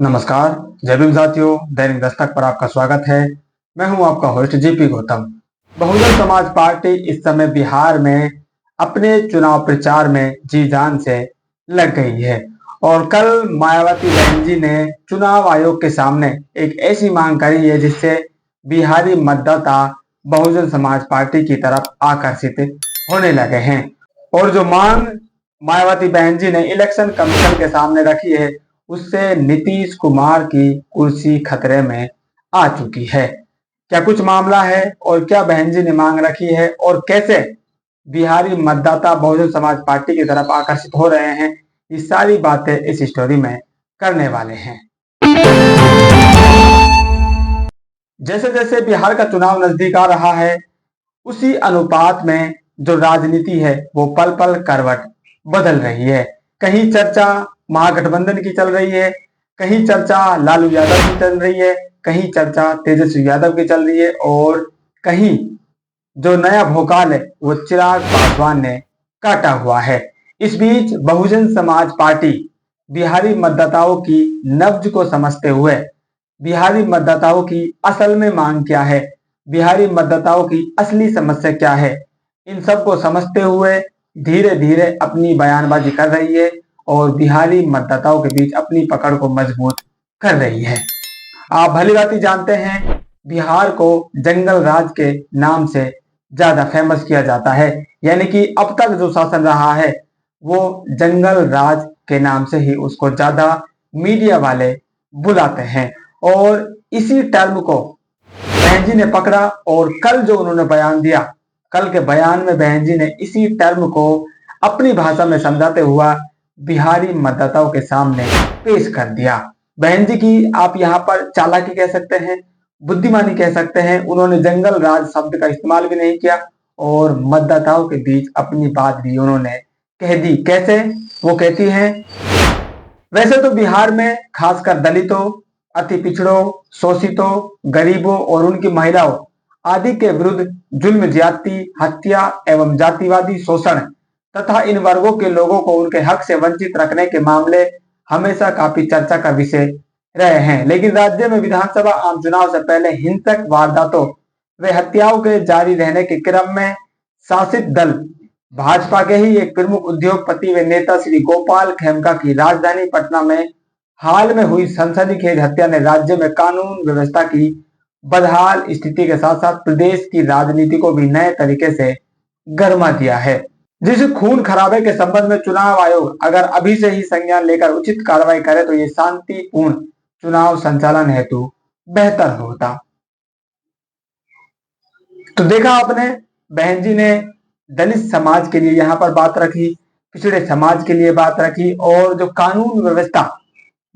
नमस्कार। जय भीम साथियों, दैनिक दस्तक पर आपका स्वागत है। मैं हूं आपका host GP Gautam. Bahujan Samaj party इस समय बिहार में अपने चुनाव प्रचार में जी जान से लग गई है और कल मायावती बहन जी ने चुनाव आयोग के सामने एक ऐसी मांग करी है जिससे बिहारी मतदाता बहुजन समाज पार्टी की तरफ आकर्षित होने लगे हैं। और जो मांग मायावती बहन जी ने इलेक्शन कमीशन के सामने रखी है उससे नीतीश कुमार की कुर्सी खतरे में आ चुकी है। क्या कुछ मामला है और क्या बहन जी ने मांग रखी है और कैसे बिहारी मतदाता बहुजन समाज पार्टी की तरफ आकर्षित हो रहे हैं, ये सारी बातें इस स्टोरी में करने वाले हैं। जैसे जैसे बिहार का चुनाव नजदीक आ रहा है उसी अनुपात में जो राजनीति है वो पल पल करवट बदल रही है। कहीं चर्चा महागठबंधन की चल रही है, कहीं चर्चा लालू यादव की चल रही है, कहीं चर्चा तेजस्वी यादव की चल रही है और कहीं जो नया भोकाल है वो चिराग पासवान ने काटा हुआ है। इस बीच बहुजन समाज पार्टी बिहारी मतदाताओं की नब्ज को समझते हुए बिहारी मतदाताओं की असल में मांग क्या है, बिहारी मतदाताओं की असली समस्या क्या है, इन सब को समझते हुए धीरे धीरे अपनी बयानबाजी कर रही है और बिहारी मतदाताओं के बीच अपनी पकड़ को मजबूत कर रही है। आप भलीभांति जानते हैं बिहार को जंगल राज के नाम से ज्यादा फेमस किया जाता है, यानी कि अब तक जो शासन रहा है वो जंगल राज के नाम से ही उसको ज्यादा मीडिया वाले बुलाते हैं। और इसी टर्म को बहन जी ने पकड़ा और कल जो उन्होंने बयान दिया, कल के बयान में बहन जी ने इसी टर्म को अपनी भाषा में समझाते हुआ बिहारी मतदाताओं के सामने पेश कर दिया। बहन जी की आप यहाँ पर चालाकी कह सकते हैं, बुद्धिमानी कह सकते हैं। उन्होंने जंगल राज शब्द का इस्तेमाल भी नहीं किया और मतदाताओं के बीच अपनी बात भी उन्होंने कह दी। कैसे? वो कहती हैं, वैसे तो बिहार में खासकर दलितों, अति पिछड़ों, शोषितों, गरीबों और उनकी महिलाओं आदि के विरुद्ध जुल्म, ज्यादती, हत्या एवं जातिवादी शोषण तथा इन वर्गों के लोगों को उनके हक से वंचित रखने के मामले हमेशा काफी चर्चा का विषय रहे हैं। लेकिन राज्य में विधानसभा आम चुनाव से पहले हिंसक वारदातों व हत्याओं के जारी रहने के क्रम में शासित दल भाजपा के ही एक प्रमुख उद्योगपति व नेता श्री गोपाल खेमका की राजधानी पटना में हाल में हुई संसदीय खेद हत्या ने राज्य में कानून व्यवस्था की बदहाल स्थिति के साथ साथ प्रदेश की राजनीति को भी नए तरीके से गरमा दिया है। जिस खून खराबे के संबंध में चुनाव आयोग अगर अभी से ही संज्ञान लेकर उचित कार्रवाई करे तो ये शांतिपूर्ण चुनाव संचालन हेतु बेहतर होता। तो देखा आपने, बहन जी ने दलित समाज के लिए यहाँ पर बात रखी, पिछड़े समाज के लिए बात रखी और जो कानून व्यवस्था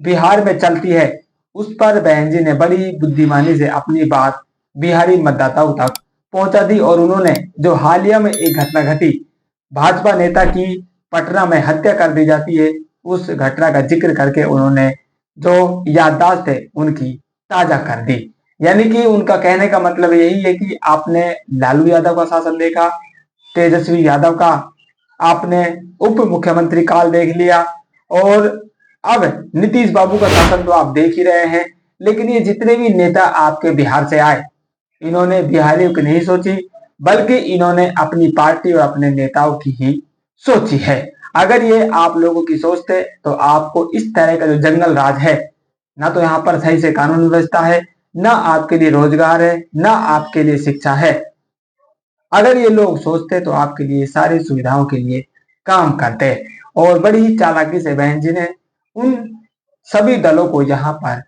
बिहार में चलती है उस पर बहन जी ने बड़ी बुद्धिमानी से अपनी बात बिहारी मतदाताओं तक पहुंचा दी। और उन्होंने जो हालिया में एक घटना घटी, भाजपा नेता की पटना में हत्या कर दी जाती है, उस घटना का जिक्र करके उन्होंने जो याददाश्त है उनकी ताजा कर दी। यानी कि उनका कहने का मतलब यही है कि आपने लालू यादव का शासन देखा, तेजस्वी यादव का आपने उप मुख्यमंत्री काल देख लिया और अब नीतीश बाबू का शासन तो आप देख ही रहे हैं। लेकिन ये जितने भी नेता आपके बिहार से आए, इन्होंने बिहारियों की नहीं सोची बल्कि इन्होंने अपनी पार्टी और अपने नेताओं की ही सोची है। अगर ये आप लोगों की सोचते तो आपको इस तरह का जो जंगल राज है, ना तो यहाँ पर सही से कानून व्यवस्था है, ना आपके लिए रोजगार है, ना आपके लिए शिक्षा है। अगर ये लोग सोचते तो आपके लिए सारी सुविधाओं के लिए काम करते। और बड़ी ही चालाकी से बहन जी ने उन सभी दलों को यहाँ पर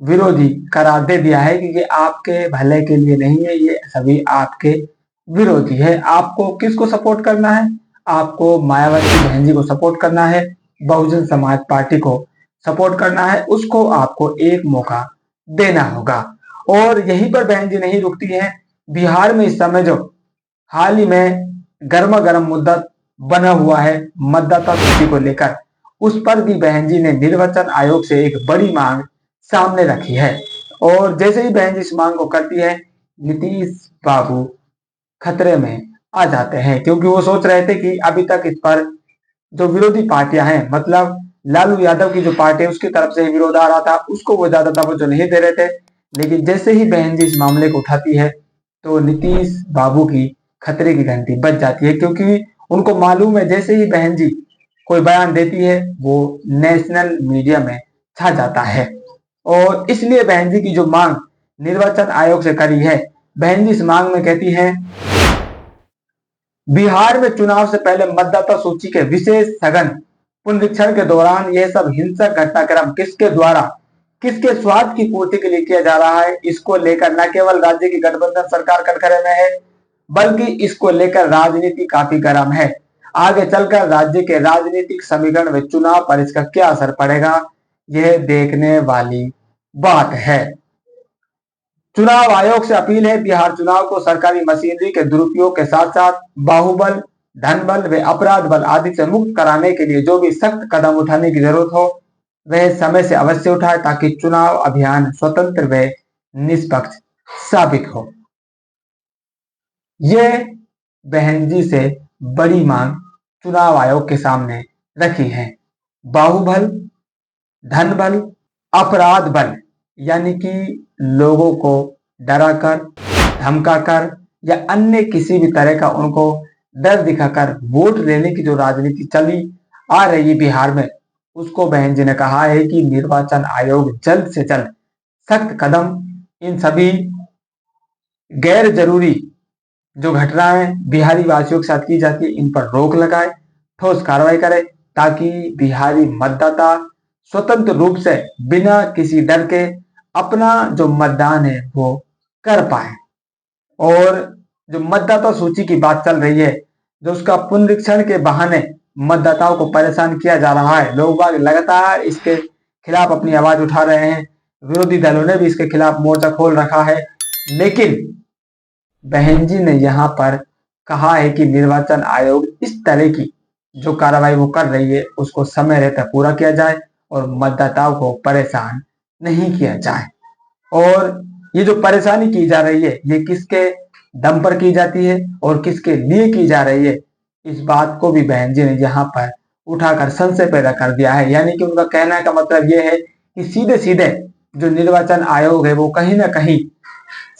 विरोधी करार दे दिया है क्योंकि आपके भले के लिए नहीं है, ये सभी आपके विरोधी है। आपको किसको सपोर्ट करना है? आपको मायावती बहन जी को सपोर्ट करना है, बहुजन समाज पार्टी को सपोर्ट करना है, उसको आपको एक मौका देना होगा। और यहीं पर बहन जी नहीं रुकती है। बिहार में इस समय जो हाल ही में गर्मा गर्म मुद्दा बना हुआ है मतदाता सूची को लेकर, उस पर भी बहन जी ने निर्वाचन आयोग से एक बड़ी मांग सामने रखी है। और जैसे ही बहन जी इस मांग को करती है, नीतीश बाबू खतरे में आ जाते हैं क्योंकि वो सोच रहे थे कि अभी तक इस पर जो विरोधी पार्टियां हैं, मतलब लालू यादव की जो पार्टी है उसकी तरफ से ही विरोध आ रहा था, उसको वो ज्यादा तवज्जो नहीं दे रहे थे। लेकिन जैसे ही बहन जी इस मामले को उठाती है तो नीतीश बाबू की खतरे की घंटी बज जाती है, क्योंकि उनको मालूम है जैसे ही बहन जी कोई बयान देती है वो नेशनल मीडिया में छा जाता है। और इसलिए बहन जी की जो मांग निर्वाचन आयोग से करी है, बहन जी इस मांग में कहती है, बिहार में चुनाव से पहले मतदाता सूची के विशेष सघन पुनरीक्षण के दौरान यह सब हिंसक घटनाक्रम किसके द्वारा किसके स्वार्थ की पूर्ति के लिए किया जा रहा है, इसको लेकर न केवल राज्य की गठबंधन सरकार कटघरे में है, बल्कि इसको लेकर राजनीति काफी गर्म है। आगे चलकर राज्य के राजनीतिक समीकरण व चुनाव पर इसका क्या असर पड़ेगा, यह देखने वाली बात है। चुनाव आयोग से अपील है, बिहार चुनाव को सरकारी मशीनरी के दुरुपयोग के साथ साथ बाहुबल, धन बल व अपराध बल आदि से मुक्त कराने के लिए जो भी सख्त कदम उठाने की जरूरत हो वह समय से अवश्य उठाए, ताकि चुनाव अभियान स्वतंत्र व निष्पक्ष साबित हो। यह बहन जी से बड़ी मांग चुनाव आयोग के सामने रखी है। बाहुबल, धन बल, अपराध बल यानी कि लोगों को डराकर, धमकाकर या अन्य किसी भी तरह का उनको डर दिखाकर वोट लेने की जो राजनीति चली आ रही है बिहार में, उसको बहन जी ने कहा है कि निर्वाचन आयोग जल्द से जल्द सख्त कदम इन सभी गैर जरूरी जो घटनाएं बिहारी वासियों के साथ की जाती है इन पर रोक लगाए, ठोस कार्रवाई करे, ताकि बिहारी मतदाता स्वतंत्र रूप से बिना किसी डर के अपना जो मतदान है वो कर पाए। और जो मतदाता सूची की बात चल रही है, जो उसका पुनरीक्षण के बहाने मतदाताओं को परेशान किया जा रहा है, लोग बाग लगातार इसके खिलाफ अपनी आवाज उठा रहे हैं, विरोधी दलों ने भी इसके खिलाफ मोर्चा खोल रखा है। लेकिन बहन जी ने यहाँ पर कहा है कि निर्वाचन आयोग इस तरह की जो कार्रवाई वो कर रही है उसको समय रहते पूरा किया जाए और मतदाताओं को परेशान नहीं किया जाए। और ये जो परेशानी की जा रही है ये किसके दम पर की जाती है और किसके लिए की जा रही है, इस बात को भी बहन जी ने यहाँ पर उठाकर संशय पैदा कर दिया है। यानी कि उनका कहने का मतलब ये है कि सीधे सीधे जो निर्वाचन आयोग है वो कहीं ना कहीं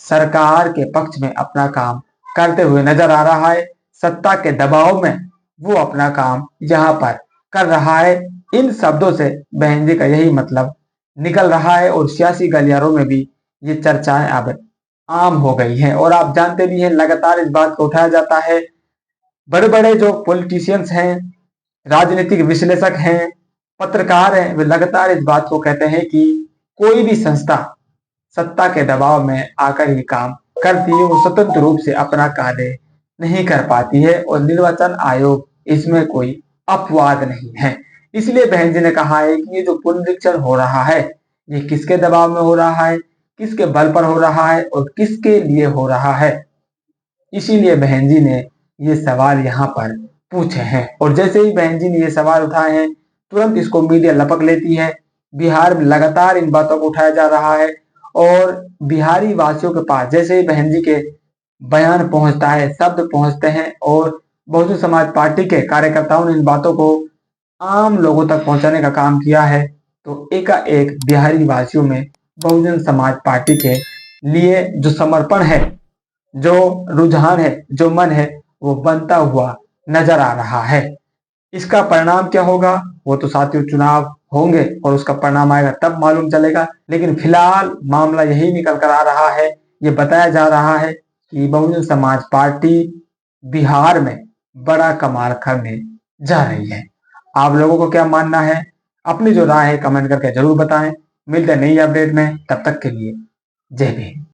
सरकार के पक्ष में अपना काम करते हुए नजर आ रहा है, सत्ता के दबाव में वो अपना काम यहाँ पर कर रहा है। इन शब्दों से बहन जी का यही मतलब निकल रहा है और सियासी गलियारों में भी ये चर्चाएं अब आम हो गई हैं। और आप जानते भी हैं लगातार इस बात को उठाया जाता है, बड़े बड़े जो पॉलिटिशियंस हैं, राजनीतिक विश्लेषक हैं, पत्रकार हैं, वे लगातार इस बात को कहते हैं कि कोई भी संस्था सत्ता के दबाव में आकर ही काम करती है, वो स्वतंत्र रूप से अपना कार्य नहीं कर पाती है और निर्वाचन आयोग इसमें कोई अपवाद नहीं है। इसलिए बहन जी ने कहा है कि ये जो पुनरीक्षण हो रहा है ये किसके दबाव में हो रहा है, किसके बल पर हो रहा है और किसके लिए हो रहा है। इसीलिए बहन जी ने ये सवाल यहाँ पर पूछे हैं और जैसे ही बहन जी ने ये सवाल उठाए हैं तुरंत इसको मीडिया लपक लेती है। बिहार में लगातार इन बातों को उठाया जा रहा है और बिहारी वासियों के पास जैसे ही बहन जी के बयान पहुंचता है, शब्द पहुंचते हैं और बहुजन समाज पार्टी के कार्यकर्ताओं ने इन बातों को आम लोगों तक पहुंचाने का काम किया है, तो एकाएक बिहारी वासियों में बहुजन समाज पार्टी के लिए जो समर्पण है, जो रुझान है, जो मन है वो बनता हुआ नजर आ रहा है। इसका परिणाम क्या होगा वो तो साथियों चुनाव होंगे और उसका परिणाम आएगा तब मालूम चलेगा। लेकिन फिलहाल मामला यही निकल कर आ रहा है, ये बताया जा रहा है कि बहुजन समाज पार्टी बिहार में बड़ा कमाल करने जा रही है। आप लोगों को क्या मानना है, अपनी जो राय है कमेंट करके जरूर बताएं। मिलते हैं नई अपडेट में, तब तक के लिए जय भीम।